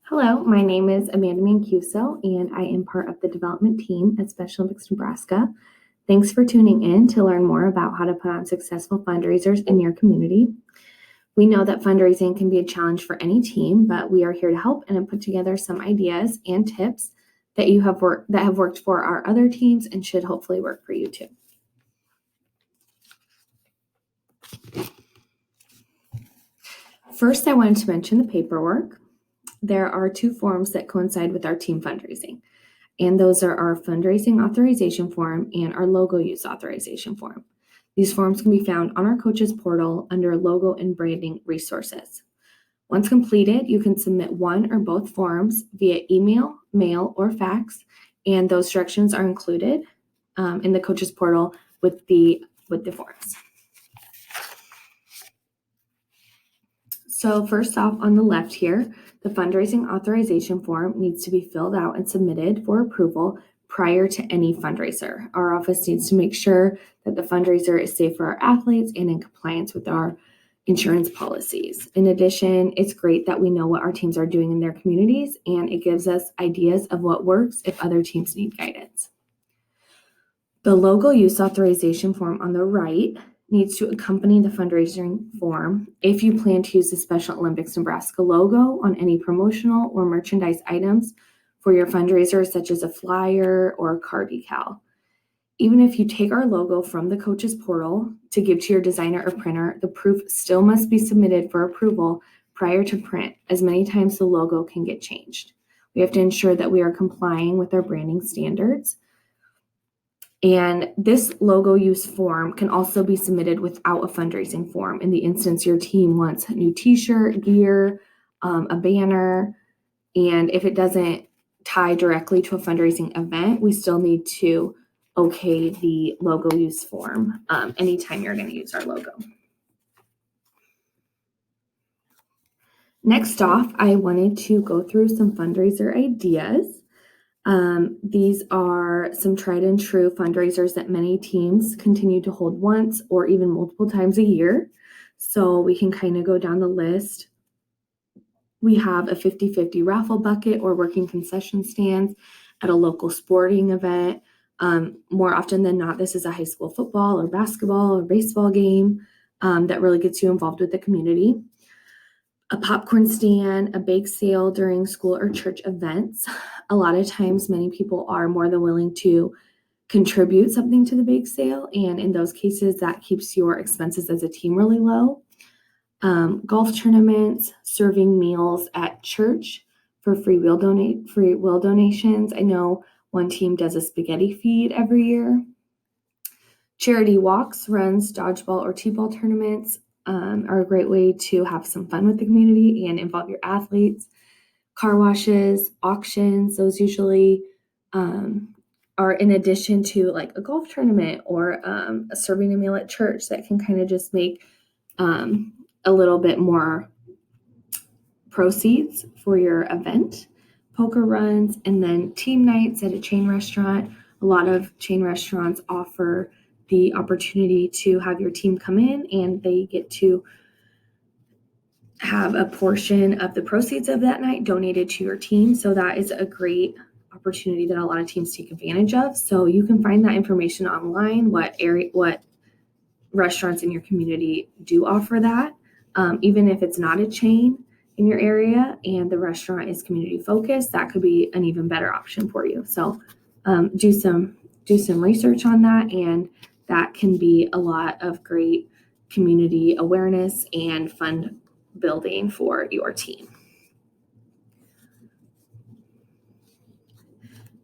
Hello, my name is Amanda Mancuso, and I am part of the development team at Special Olympics Nebraska. Thanks for tuning in to learn more about how to put on successful fundraisers in your community. We know that fundraising can be a challenge for any team, but we are here to help and have put together some ideas and tips that have worked for our other teams and should hopefully work for you too. First, I wanted to mention the paperwork. There are two forms that coincide with our team fundraising, and those are our fundraising authorization form and our logo use authorization form. These forms can be found on our coaches portal under logo and branding resources. Once completed, you can submit one or both forms via email, mail, or fax, and those directions are included in the coaches portal with the forms. So first off, on the left here, the fundraising authorization form needs to be filled out and submitted for approval prior to any fundraiser. Our office needs to make sure that the fundraiser is safe for our athletes and in compliance with our insurance policies. In addition, it's great that we know what our teams are doing in their communities, and it gives us ideas of what works if other teams need guidance. The logo use authorization form on the right needs to accompany the fundraising form if you plan to use the Special Olympics Nebraska logo on any promotional or merchandise items for your fundraiser, such as a flyer or a car decal. Even if you take our logo from the coaches portal to give to your designer or printer, the proof still must be submitted for approval prior to print, as many times the logo can get changed. We have to ensure that we are complying with our branding standards. And this logo use form can also be submitted without a fundraising form in the instance your team wants a new t-shirt, gear, a banner. And if it doesn't tie directly to a fundraising event, we still need to okay the logo use form anytime you're going to use our logo. Next off, I wanted to go through some fundraiser ideas. These are some tried and true fundraisers that many teams continue to hold once or even multiple times a year. So we can kind of go down the list. We have a 50-50 raffle bucket or working concession stands at a local sporting event. More often than not, this is a high school football or basketball or baseball game that really gets you involved with the community. A popcorn stand, a bake sale during school or church events. A lot of times, many people are more than willing to contribute something to the bake sale, and in those cases, that keeps your expenses as a team really low. Golf tournaments, serving meals at church for free will donations. I know one team does a spaghetti feed every year. Charity walks, runs, dodgeball, or t-ball tournaments are a great way to have some fun with the community and involve your athletes. Car washes, auctions, those usually are in addition to like a golf tournament or serving a meal at church that can kind of just make a little bit more proceeds for your event. Poker runs, and then team nights at a chain restaurant. A lot of chain restaurants offer the opportunity to have your team come in and they get to have a portion of the proceeds of that night donated to your team. So that is a great opportunity that a lot of teams take advantage of. So you can find that information online, what restaurants in your community do offer that. Even if it's not a chain in your area and the restaurant is community focused, that could be an even better option for you. So do some research on that, and that can be a lot of great community awareness and fund building for your team.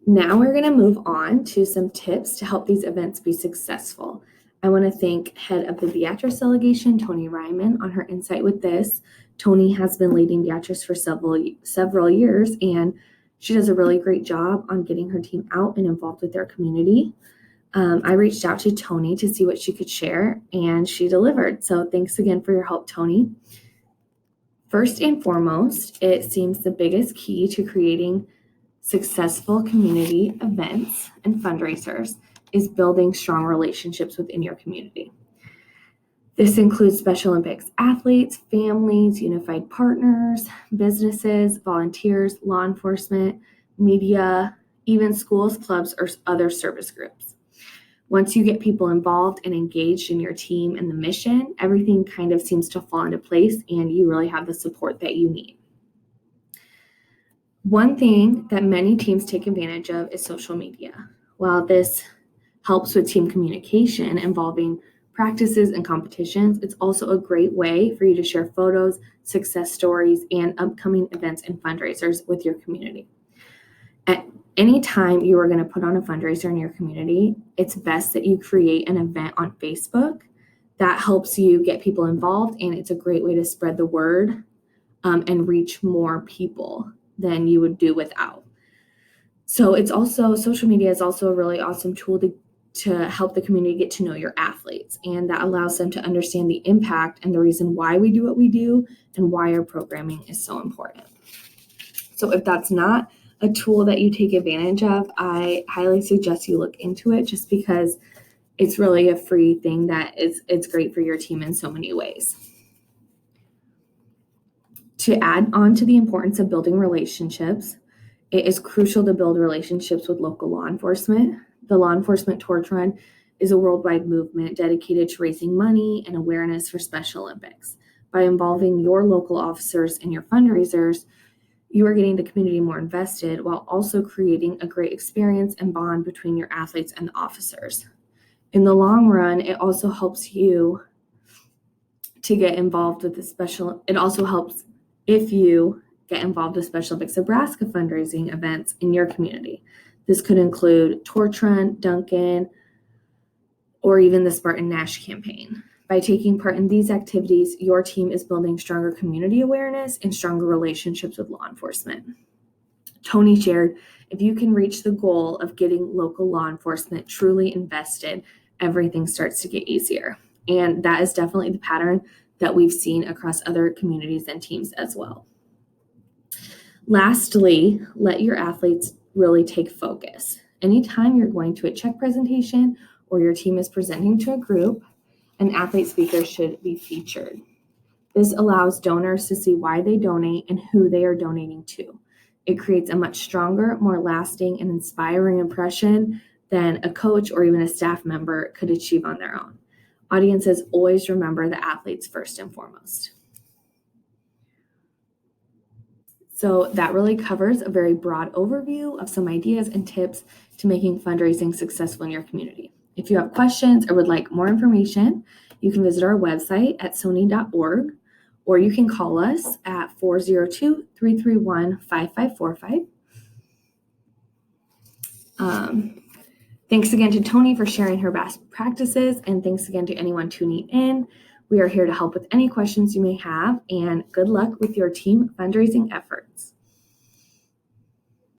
Now we're going to move on to some tips to help these events be successful. I want to thank head of the Beatrice delegation, Tony Ryman, on her insight with this. Tony has been leading Beatrice for several years, and she does a really great job on getting her team out and involved with their community. I reached out to Tony to see what she could share, and she delivered. So thanks again for your help, Tony. First and foremost, it seems the biggest key to creating successful community events and fundraisers is building strong relationships within your community. This includes Special Olympics athletes, families, unified partners, businesses, volunteers, law enforcement, media, even schools, clubs, or other service groups. Once you get people involved and engaged in your team and the mission, everything kind of seems to fall into place and you really have the support that you need. One thing that many teams take advantage of is social media. While this helps with team communication involving practices and competitions, it's also a great way for you to share photos, success stories, and upcoming events and fundraisers with your community. At any time you are going to put on a fundraiser in your community, it's best that you create an event on Facebook. That helps you get people involved, and it's a great way to spread the word and reach more people than you would do without. So social media is also a really awesome tool to help the community get to know your athletes, and that allows them to understand the impact and the reason why we do what we do and why our programming is so important. So if that's not a tool that you take advantage of, I highly suggest you look into it, just because it's really a free thing it's great for your team in so many ways. To add on to the importance of building relationships, it is crucial to build relationships with local law enforcement. The Law Enforcement Torch Run is a worldwide movement dedicated to raising money and awareness for Special Olympics. By involving your local officers in your fundraisers, you are getting the community more invested while also creating a great experience and bond between your athletes and the officers. In the long run, it also helps you to get involved with it also helps if you get involved with Special Olympics Nebraska fundraising events in your community. This could include Torch Run, Duncan, or even the Spartan Nash campaign. By taking part in these activities, your team is building stronger community awareness and stronger relationships with law enforcement. Tony shared, if you can reach the goal of getting local law enforcement truly invested, everything starts to get easier. And that is definitely the pattern that we've seen across other communities and teams as well. Lastly, let your athletes really take focus. Anytime you're going to a check presentation or your team is presenting to a group, an athlete speaker should be featured. This allows donors to see why they donate and who they are donating to. It creates a much stronger, more lasting, and inspiring impression than a coach or even a staff member could achieve on their own. Audiences always remember the athletes first and foremost. So that really covers a very broad overview of some ideas and tips to making fundraising successful in your community. If you have questions or would like more information, you can visit our website at sony.org, or you can call us at 402-331-5545. Thanks again to Tony for sharing her best practices, and thanks again to anyone tuning in. We are here to help with any questions you may have, and good luck with your team fundraising efforts.